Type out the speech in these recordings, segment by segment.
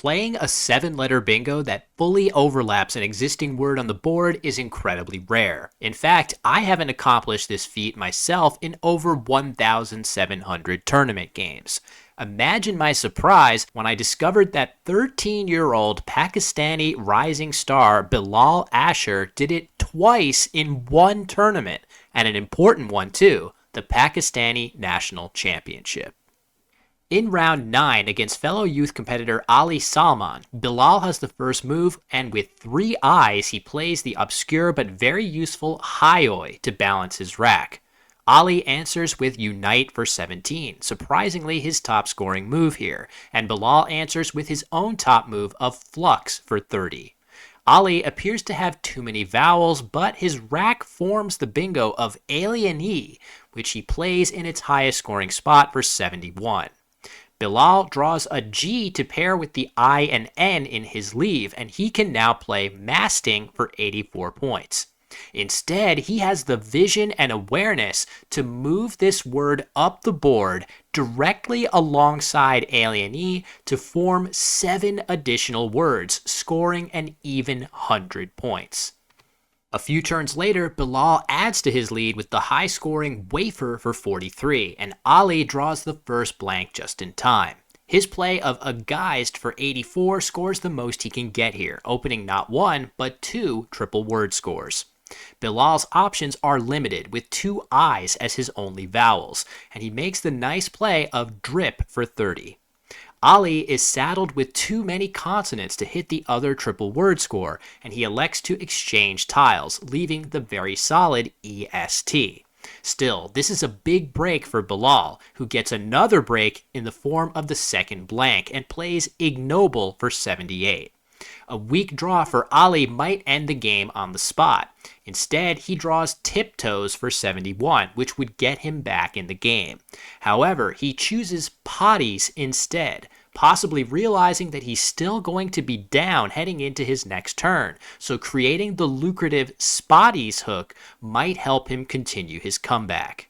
Playing a 7-letter bingo that fully overlaps an existing word on the board is incredibly rare. In fact, I haven't accomplished this feat myself in over 1,700 tournament games. Imagine my surprise when I discovered that 13-year-old Pakistani rising star Bilal Asher did it twice in one tournament, and an important one too, the Pakistani National Championship. In round 9 against fellow youth competitor Ali Salman, Bilal has the first move, and with 3 eyes he plays the obscure but very useful high oi to balance his rack. Ali answers with Unite for 17, surprisingly his top scoring move here, and Bilal answers with his own top move of Flux for 30. Ali appears to have too many vowels, but his rack forms the bingo of Alien E, which he plays in its highest scoring spot for 71. Bilal draws a G to pair with the I and N in his leave, and he can now play Masting for 84 points. Instead, he has the vision and awareness to move this word up the board directly alongside Alien E to form 7 additional words, scoring an even 100 points. A few turns later, Bilal adds to his lead with the high-scoring Wafer for 43, and Ali draws the first blank just in time. His play of Ageist for 84 scores the most he can get here, opening not 1, but 2 triple word scores. Bilal's options are limited, with 2 I's as his only vowels, and he makes the nice play of Drip for 30. Ali is saddled with too many consonants to hit the other triple word score, and he elects to exchange tiles, leaving the very solid EST. Still, this is a big break for Bilal, who gets another break in the form of the second blank and plays Ignoble for 78. A weak draw for Ali might end the game on the spot. Instead, he draws Tiptoes for 71, which would get him back in the game. However, he chooses Potties instead, possibly realizing that he's still going to be down heading into his next turn, so creating the lucrative Spotties hook might help him continue his comeback.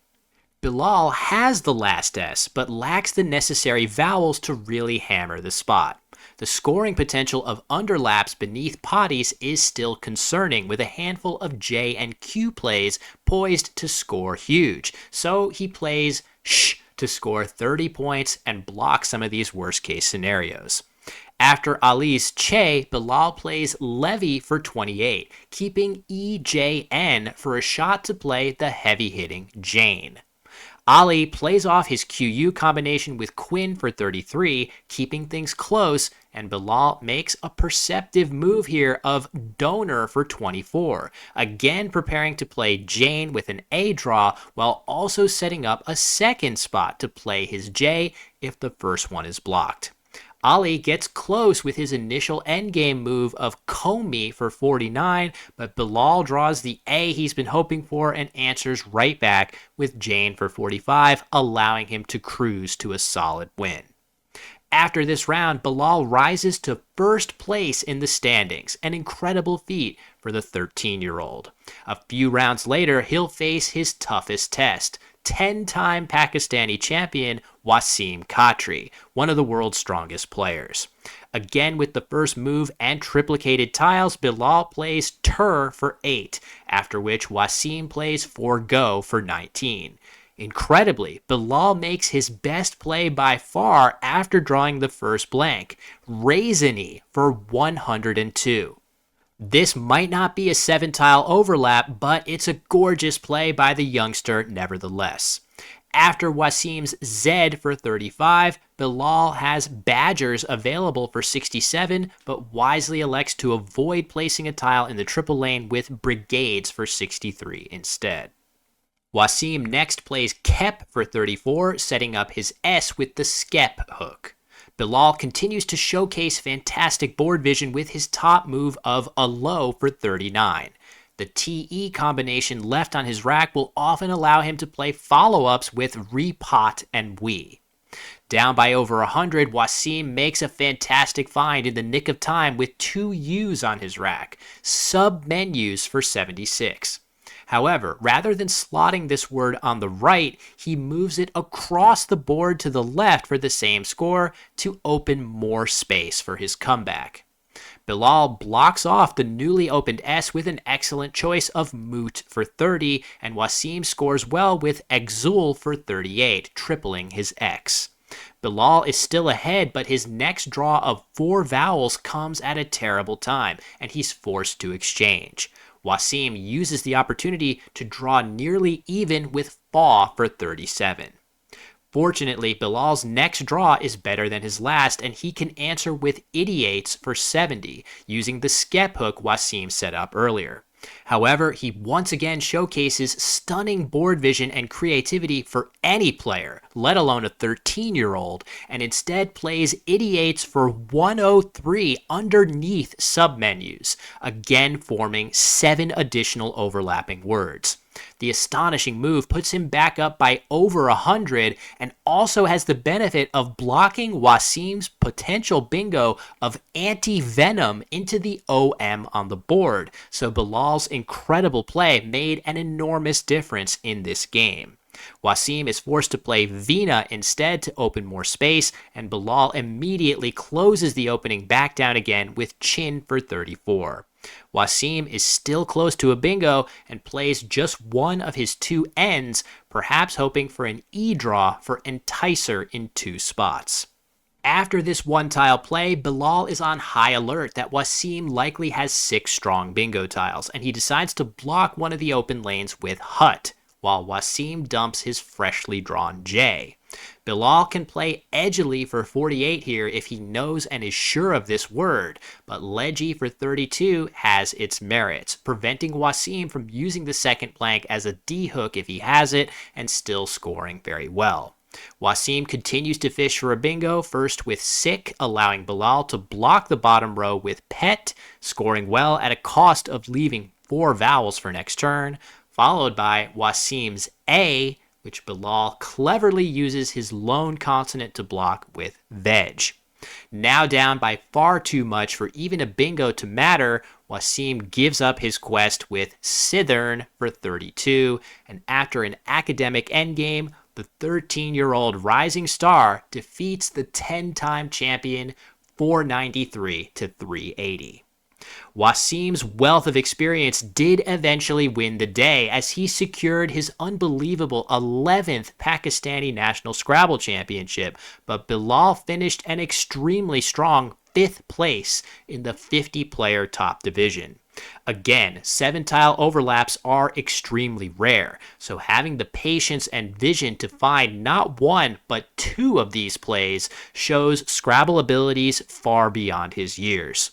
Bilal has the last S, but lacks the necessary vowels to really hammer the spot. The scoring potential of underlaps beneath Potties is still concerning, with a handful of J and Q plays poised to score huge, so he plays Sh to score 30 points and block some of these worst case scenarios. After Ali's Che, Bilal plays Levy for 28, keeping EJN for a shot to play the heavy-hitting Jane. Ali plays off his QU combination with Quinn for 33, keeping things close, and Bilal makes a perceptive move here of Donor for 24, again preparing to play Jane with an A draw while also setting up a second spot to play his J if the first one is blocked. Ali gets close with his initial endgame move of Comey for 49, but Bilal draws the A he's been hoping for and answers right back with Jane for 45, allowing him to cruise to a solid win. After this round, Bilal rises to first place in the standings, an incredible feat for the 13-year-old. A few rounds later, he'll face his toughest test, 10-time Pakistani champion Waseem Khatri, one of the world's strongest players. Again with the first move and triplicated tiles, Bilal plays Tur for 8, after which Waseem plays Forgo for 19. Incredibly, Bilal makes his best play by far after drawing the first blank, Raisiny for 102. This might not be a 7-tile overlap, but it's a gorgeous play by the youngster nevertheless. After Waseem's Z for 35, Bilal has Badgers available for 67, but wisely elects to avoid placing a tile in the triple lane with Brigades for 63 instead. Waseem next plays Kep for 34, setting up his S with the Skep hook. Bilal continues to showcase fantastic board vision with his top move of Alo for 39. The TE combination left on his rack will often allow him to play follow-ups with Repot and We. Down by over 100, Waseem makes a fantastic find in the nick of time with 2 U's on his rack, sub-menus for 76. However, rather than slotting this word on the right, he moves it across the board to the left for the same score to open more space for his comeback. Bilal blocks off the newly opened S with an excellent choice of Moot for 30, and Waseem scores well with Exul for 38, tripling his X. Bilal is still ahead, but his next draw of 4 vowels comes at a terrible time, and he's forced to exchange. Waseem uses the opportunity to draw nearly even with Fa for 37. Fortunately, Bilal's next draw is better than his last, and he can answer with Ideates for 70, using the skep hook Waseem set up earlier. However, he once again showcases stunning board vision and creativity for any player, let alone a 13-year-old, and instead plays Ideates for 103 underneath submenus, again forming 7 additional overlapping words. The astonishing move puts him back up by over 100 and also has the benefit of blocking Waseem's potential bingo of anti-venom into the OM on the board, so Bilal's incredible play made an enormous difference in this game. Waseem is forced to play Vina instead to open more space, and Bilal immediately closes the opening back down again with Chin for 34. Waseem is still close to a bingo and plays just one of his 2 ends, perhaps hoping for an E draw for Enticer in 2 spots. After this one-tile play, Bilal is on high alert that Waseem likely has 6 strong bingo tiles, and he decides to block one of the open lanes with Hut, while Waseem dumps his freshly drawn J. Bilal can play edgily for 48 here if he knows and is sure of this word, but Ledgy for 32 has its merits, preventing Waseem from using the second plank as a D hook if he has it, and still scoring very well. Waseem continues to fish for a bingo, first with Sick, allowing Bilal to block the bottom row with Pet, scoring well at a cost of leaving 4 vowels for next turn, followed by Waseem's A, which Bilal cleverly uses his lone consonant to block with Veg. Now down by far too much for even a bingo to matter, Waseem gives up his quest with Sithern for 32, and after an academic endgame, the 13-year-old rising star defeats the 10-time champion 493 to 380. Waseem's wealth of experience did eventually win the day as he secured his unbelievable 11th Pakistani National Scrabble Championship, but Bilal finished an extremely strong 5th place in the 50-player top division. Again, 7-tile overlaps are extremely rare, so having the patience and vision to find not 1 but 2 of these plays shows Scrabble abilities far beyond his years.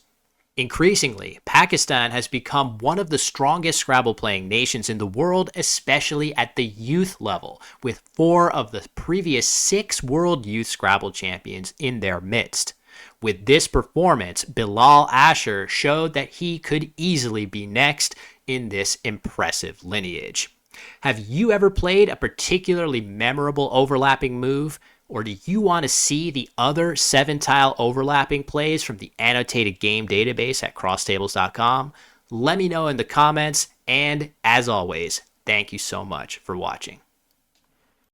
Increasingly, Pakistan has become one of the strongest Scrabble-playing nations in the world, especially at the youth level, with 4 of the previous 6 World Youth Scrabble champions in their midst. With this performance, Bilal Asher showed that he could easily be next in this impressive lineage. Have you ever played a particularly memorable overlapping move? Or do you want to see the other 7-tile overlapping plays from the annotated game database at crosstables.com? Let me know in the comments, and as always, thank you so much for watching.